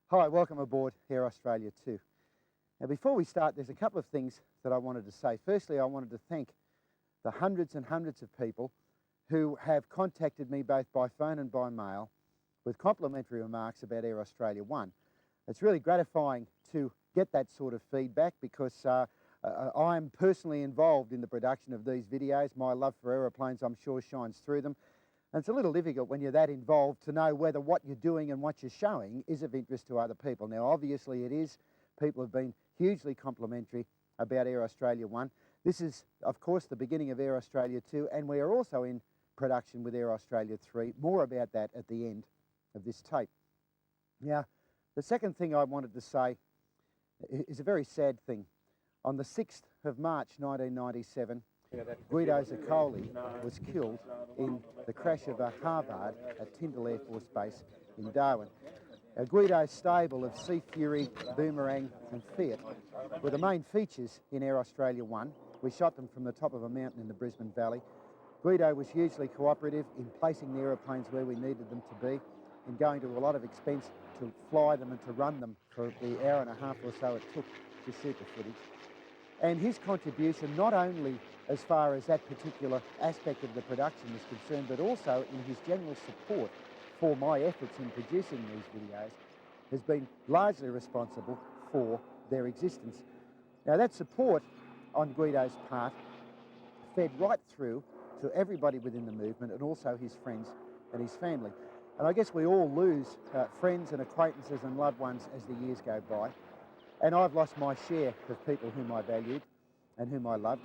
Hi, welcome aboard Air Australia 2. Now before we start, there's a couple of things that I wanted to say. Firstly, I wanted to thank the hundreds and hundreds of people who have contacted me both by phone and by mail with complimentary remarks about Air Australia 1. It's really gratifying to get that sort of feedback because I'm personally involved in the production of these videos. My love for aeroplanes, I'm sure, shines through them. And it's a little difficult when you're that involved to know whether what you're doing and what you're showing is of interest to other people. Now, obviously it is. People have been hugely complimentary about Air Australia 1. This is, of course, the beginning of Air Australia 2, and we are also in production with Air Australia 3. More about that at the end of this tape. Now, the second thing I wanted to say is a very sad thing. On the 6th of March 1997, Guido Zaccoli was killed in the crash of a Harvard at Tyndall Air Force Base in Darwin. Guido's stable of Sea Fury, Boomerang and Fiat were the main features in Air Australia 1. We shot them from the top of a mountain in the Brisbane Valley. Guido was hugely cooperative in placing the aeroplanes where we needed them to be, in going to a lot of expense to fly them and to run them for the hour and a half or so it took to shoot the footage. And his contribution, not only as far as that particular aspect of the production is concerned, but also in his general support for my efforts in producing these videos, has been largely responsible for their existence. Now, that support on Guido's part fed right through to everybody within the movement and also his friends and his family. And I guess we all lose friends and acquaintances and loved ones as the years go by. And I've lost my share of people whom I valued and whom I loved.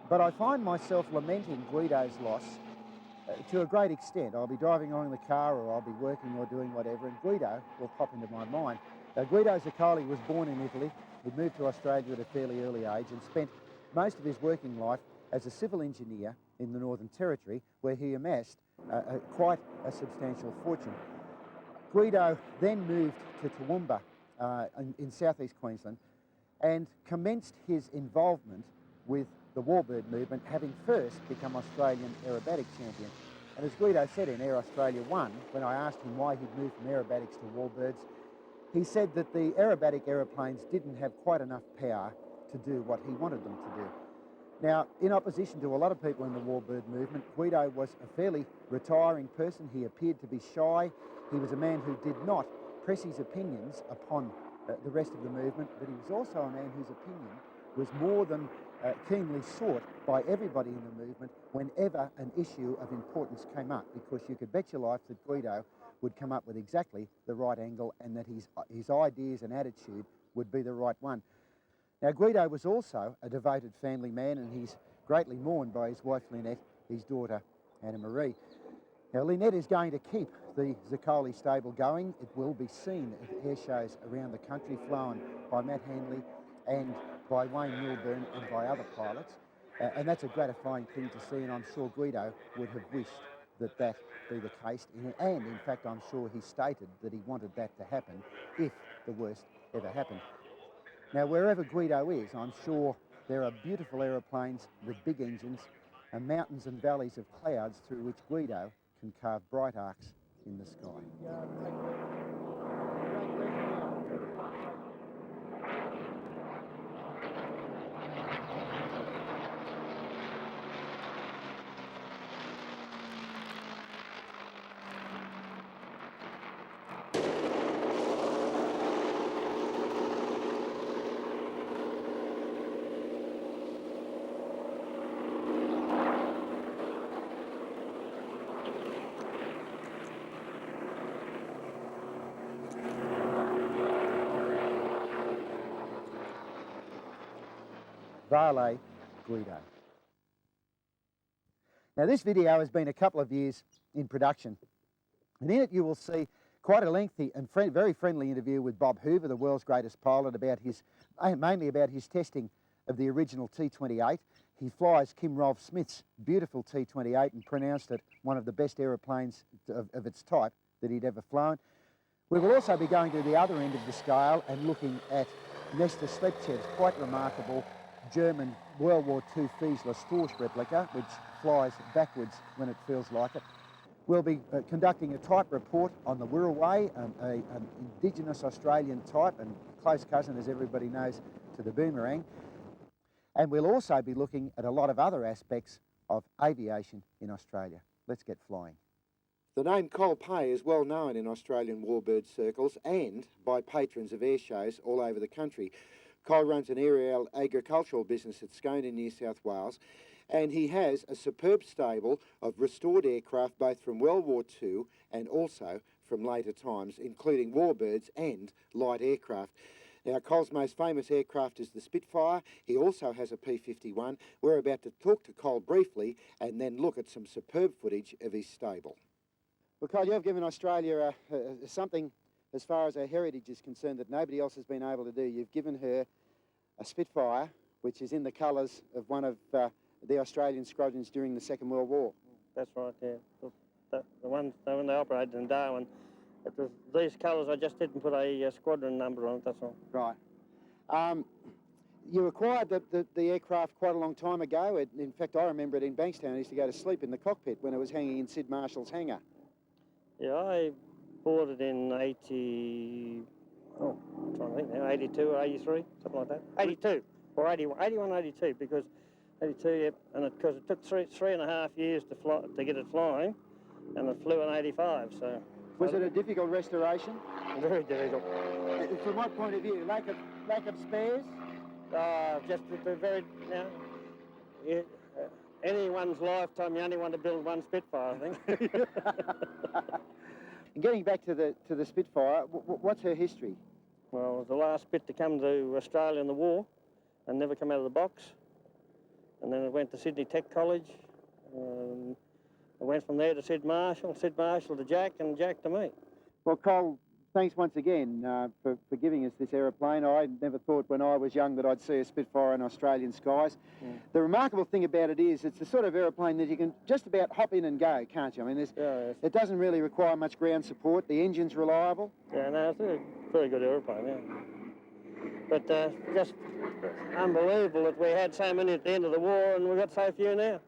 But I find myself lamenting Guido's loss to a great extent. I'll be driving along in the car or I'll be working or doing whatever, and Guido will pop into my mind. Guido Zaccoli was born in Italy. He moved to Australia at a fairly early age and spent most of his working life as a civil engineer in the Northern Territory, where he amassed quite a substantial fortune. Guido then moved to Toowoomba in southeast Queensland and commenced his involvement with the Warbird movement, having first become Australian aerobatic champion. And as Guido said in Air Australia 1, when I asked him why he'd moved from aerobatics to Warbirds, he said that the aerobatic aeroplanes didn't have quite enough power to do what he wanted them to do. Now, in opposition to a lot of people in the Warbird movement, Guido was a fairly retiring person. He appeared to be shy. He was a man who did not press his opinions upon the rest of the movement, but he was also a man whose opinion was more than keenly sought by everybody in the movement whenever an issue of importance came up, because you could bet your life that Guido would come up with exactly the right angle and that his ideas and attitude would be the right one. Now, Guido was also a devoted family man, and he's greatly mourned by his wife Lynette, his daughter Anna Marie. Now, Lynette is going to keep the Zaccoli stable going. It will be seen at air shows around the country, flown by Matt Handley and by Wayne Milburn and by other pilots. And that's a gratifying thing to see, and I'm sure Guido would have wished that that be the case. And in fact, I'm sure he stated that he wanted that to happen if the worst ever happened. Now, wherever Guido is, I'm sure there are beautiful aeroplanes with big engines and mountains and valleys of clouds through which Guido can carve bright arcs in the sky. Vale Guido. Now, this video has been a couple of years in production, and in it you will see quite a lengthy and very friendly interview with Bob Hoover, the world's greatest pilot, mainly about his testing of the original T-28. He flies Kim Rolfe-Smith's beautiful T-28 and pronounced it one of the best aeroplanes of its type that he'd ever flown. We will also be going to the other end of the scale and looking at Nestor Slepchev's quite remarkable German World War II Fiesler Storch replica, which flies backwards when it feels like it. We'll be conducting a type report on the Wirraway, an Indigenous Australian type and close cousin, as everybody knows, to the boomerang. And we'll also be looking at a lot of other aspects of aviation in Australia. Let's get flying. The name Col Pay is well known in Australian warbird circles and by patrons of air shows all over the country. Col runs an aerial agricultural business at Scone in New South Wales, and he has a superb stable of restored aircraft both from World War II and also from later times, including warbirds and light aircraft. Now, Col's most famous aircraft is the Spitfire. He also has a P-51. We're about to talk to Col briefly and then look at some superb footage of his stable. Well, Col, you've given Australia something, as far as her heritage is concerned, that nobody else has been able to do. You've given her a Spitfire, which is in the colours of one of the Australian squadrons during the Second World War. That's right, yeah. The ones when they operated in Darwin, it was these colours. I just didn't put a squadron number on it, that's all. Right. You acquired the aircraft quite a long time ago. In fact, I remember it in Bankstown. I used to go to sleep in the cockpit when it was hanging in Sid Marshall's hangar. Yeah, I bought it in 80... Oh, I'm trying to think now, 82 or 83, something like that. 82, or 81, 82, because 82, yep, and because it took three and a half years to get it flying, and it flew in 85, so... Was it a difficult restoration? Very difficult. From what point of view? Lack of spares? Just the very, anyone's lifetime, you only want to build one Spitfire, I think. And getting back to the Spitfire, what's her history? Well, it was the last bit to come to Australia in the war and never come out of the box. And then it went to Sydney Tech College. I went from there to Sid Marshall to Jack, and Jack to me. Well, Col, thanks once again for giving us this aeroplane. I never thought when I was young that I'd see a Spitfire in Australian skies. Mm. The remarkable thing about it is it's the sort of aeroplane that you can just about hop in and go, can't you? I mean, it doesn't really require much ground support. The engine's reliable. Yeah, no, it's a very good aeroplane, yeah. But just unbelievable that we had so many at the end of the war and we've got so few now.